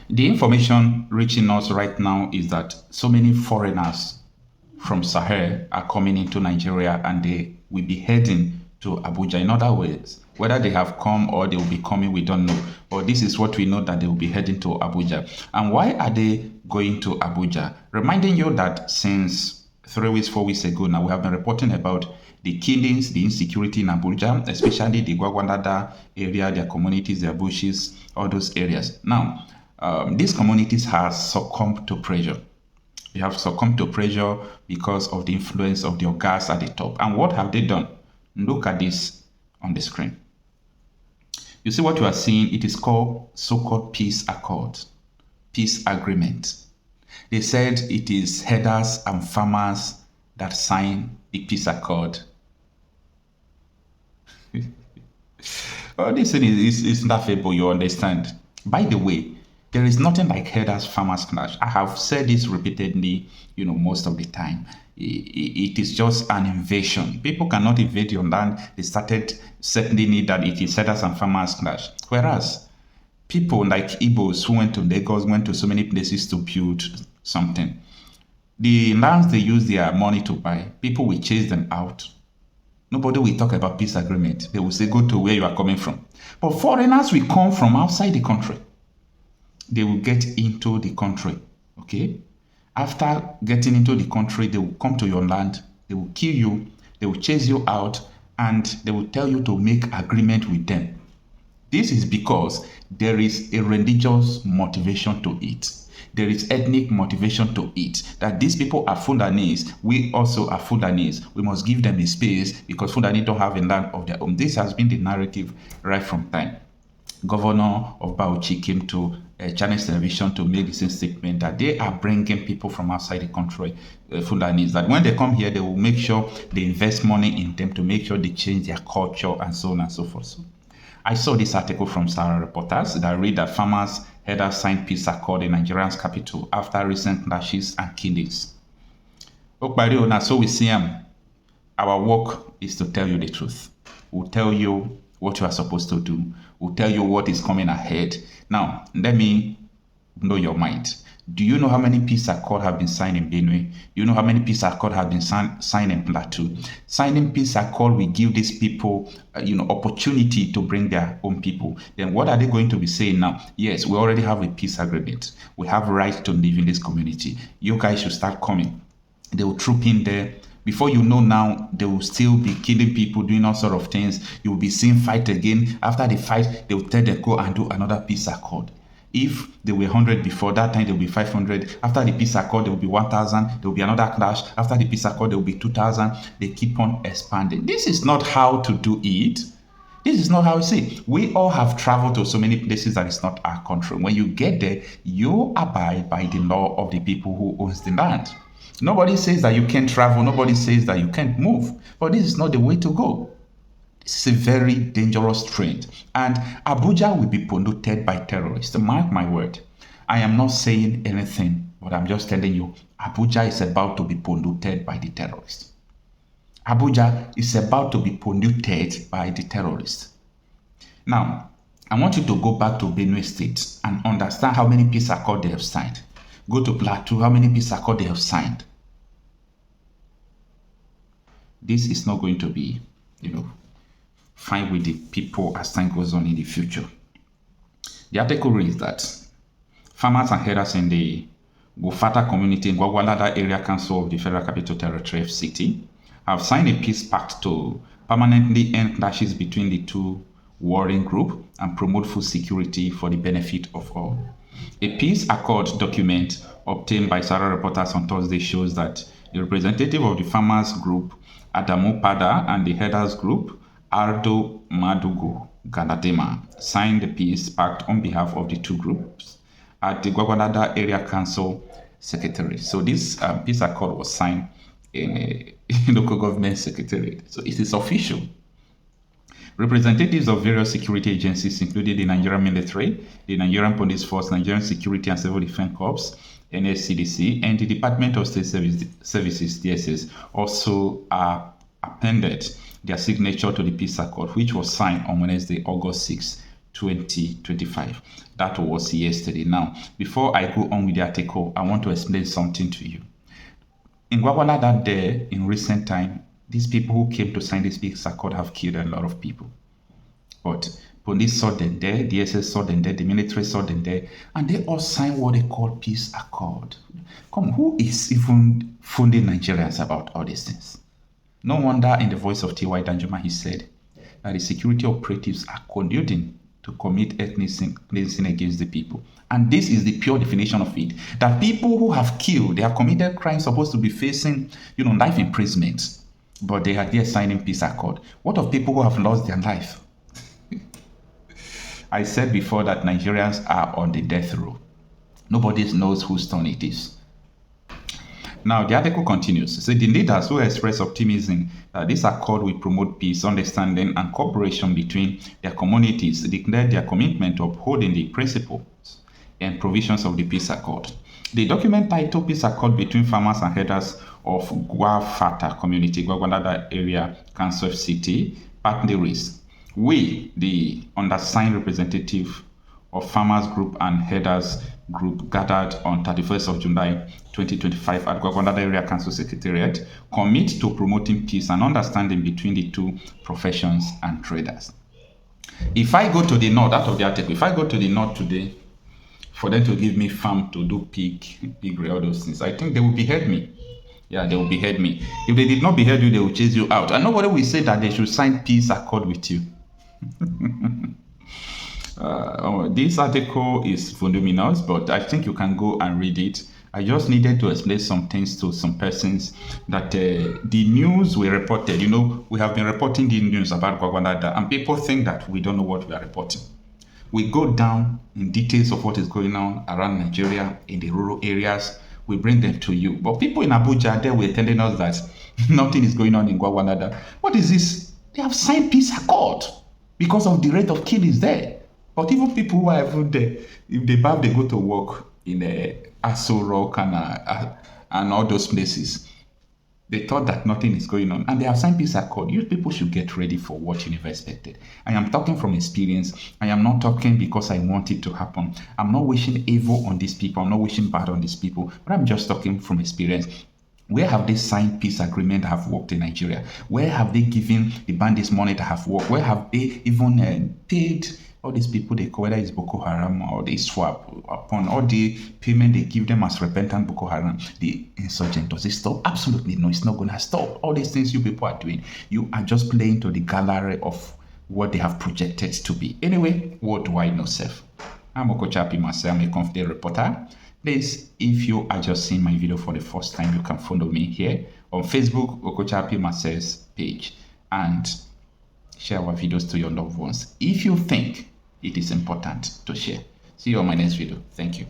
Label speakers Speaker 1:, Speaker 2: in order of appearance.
Speaker 1: The information reaching us right now is that so many foreigners from Sahel are coming into Nigeria and they will be heading to Abuja. In other words, whether they have come or they will be coming, we don't know. But this is what we know, that they will be heading to Abuja. And why are they going to Abuja? Reminding you that since 3 weeks, 4 weeks ago now, we have been reporting about the killings, the insecurity in Abuja, especially the Gwagwalada area, their communities, their bushes, all those areas. Now, these communities have succumbed to pressure. They have succumbed to pressure because of the influence of the ogas at the top. And what have they done? Look at this on the screen. You see what you are seeing? It is called so-called peace accord, peace agreement. They said it is herders and farmers that sign the peace accord. Well, this thing is laughable, you understand. By the way, there is nothing like herders farmers clash. I have said this repeatedly, most of the time. It is just an invasion. People cannot invade your land. They started settling it that it is herders and farmers clash. Whereas people like Igbos who went to Lagos, went to so many places to build something. The lands they use their money to buy, people will chase them out. Nobody will talk about peace agreement. They will say, go to where you are coming from. But foreigners will come from outside the country. They will get into the country, okay? After getting into the country, they will come to your land, they will kill you, they will chase you out, and they will tell you to make agreement with them. This is because there is a religious motivation to it. There is ethnic motivation to it. That these people are Fulanese, we also are Fulanese. We must give them a space because Fulani don't have a land of their own. This has been the narrative right from time. Governor of Bauchi came to Chinese television to make the same statement that they are bringing people from outside the country, Fulanis, that when they come here, they will make sure they invest money in them to make sure they change their culture and so on and so forth. So I saw this article from Sarah Reporters that read that farmers herders signed peace accord in Nigeria's capital after recent clashes and killings. So we see our work is to tell you the truth. We'll tell you what you are supposed to do. We'll tell you what is coming ahead. Now, let me know your mind. Do you know how many peace accords have been signed in Benue? Do you know how many peace accords have been signed in Plateau? Signing peace accord will give these people, opportunity to bring their own people. Then what are they going to be saying now? Yes, we already have a peace agreement. We have right to live in this community. You guys should start coming. They will troop in there. Before you know now, they will still be killing people, doing all sort of things. You will be seeing fight again. After the fight, they will tell them go and do another peace accord. If they were 100 before, that time there will be 500. After the peace accord, there will be 1,000. There will be another clash. After the peace accord, there will be 2,000. They keep on expanding. This is not how to do it. This is not how we say. We all have traveled to so many places that is not our country. When you get there, you abide by the law of the people who owns the land. Nobody says that you can't travel. Nobody says that you can't move. But this is not the way to go. This is a very dangerous trend. And Abuja will be polluted by terrorists. Mark my word. I am not saying anything, but I'm just telling you, Abuja is about to be polluted by the terrorists. Abuja is about to be polluted by the terrorists. Now, I want you to go back to Benue State and understand how many peace accords they have signed. Go to Plateau, how many peace accords they have signed. This is not going to be, fine with the people as time goes on in the future. The article reads that farmers and herders in the Gufata community in Gwagwalada Area Council of the Federal Capital Territory FCT have signed a peace pact to permanently end clashes between the two warring groups and promote food security for the benefit of all. A peace accord document obtained by Sarah Reporters on Thursday shows that the representative of the farmers group, Adamu Pada, and the herders group, Ardo Madugo Galadema, signed the peace pact on behalf of the two groups at the Gwagwalada Area Council Secretary. So this peace accord was signed in a local government secretariat. So it is official. Representatives of various security agencies, including the Nigerian military, the Nigerian Police Force, Nigerian Security and Civil Defense Corps, NSCDC, and the Department of State Services, DSS, also appended their signature to the peace accord, which was signed on Wednesday, August 6, 2025. That was yesterday. Now, before I go on with the article, I want to explain something to you. In Gwagwala that day, in recent time, these people who came to sign this peace accord have killed a lot of people. But police saw them there, the SS saw them there, the military saw them there, and they all signed what they call peace accord. Come, who is even fooling Nigerians about all these things? No wonder in the voice of T.Y. Danjuma he said that the security operatives are colluding to commit ethnic cleansing against the people. And this is the pure definition of it. That people who have killed, they have committed crimes supposed to be facing, life imprisonment. But they are there signing peace accord. What of people who have lost their life? I said before that Nigerians are on the death row. Nobody knows whose turn it is. Now, the article continues. It says the leaders who express optimism that this accord will promote peace, understanding, and cooperation between their communities declared their commitment to upholding the principles and provisions of the peace accord. The document titled Peace Accord between farmers and herders of Gwafata community, Gwagwalada area, Council City, partly reads, we, the undersigned representative of farmers group and herders group gathered on 31st of July 2025 at Gwagwalada area council secretariat, commit to promoting peace and understanding between the two professions and traders. If I go to the north, out of the article, if I go to the north today, for them to give me farm to do pig, all those things, I think they will behead me. Yeah, they will behead me. If they did not behead you, they will chase you out. And nobody will say that they should sign peace accord with you. This article is voluminous, but I think you can go and read it. I just needed to explain some things to some persons that the news we reported, we have been reporting the news about Gwagwalada, and people think that we don't know what we are reporting. We go down in details of what is going on around Nigeria in the rural areas. We bring them to you. But people in Abuja, they were telling us that nothing is going on in Gwagwalada. What is this? They have signed peace accord because of the rate of killings there. But even people who are even there, if they bath, they go to work in Aso Rock and all those places. They thought that nothing is going on. And they have signed peace accord. You people should get ready for what you never expected. I am talking from experience. I am not talking because I want it to happen. I'm not wishing evil on these people. I'm not wishing bad on these people. But I'm just talking from experience. Where have they signed peace agreement that have worked in Nigeria? Where have they given the bandits money that have worked? Where have they even paid all these people they call, whether it's Boko Haram or they swap upon all the payment they give them as repentant Boko Haram, the insurgent? Does it stop? Absolutely no, it's not going to stop. All these things you people are doing, you are just playing to the gallery of what they have projected to be. Anyway, what do I know, self? I'm Okocha Api myself, I'm a confident reporter. Please, if you are just seeing my video for the first time, you can follow me here on Facebook, Okocha Api Marcel's page, and share our videos to your loved ones if you think it is important to share. See you on my next video. Thank you.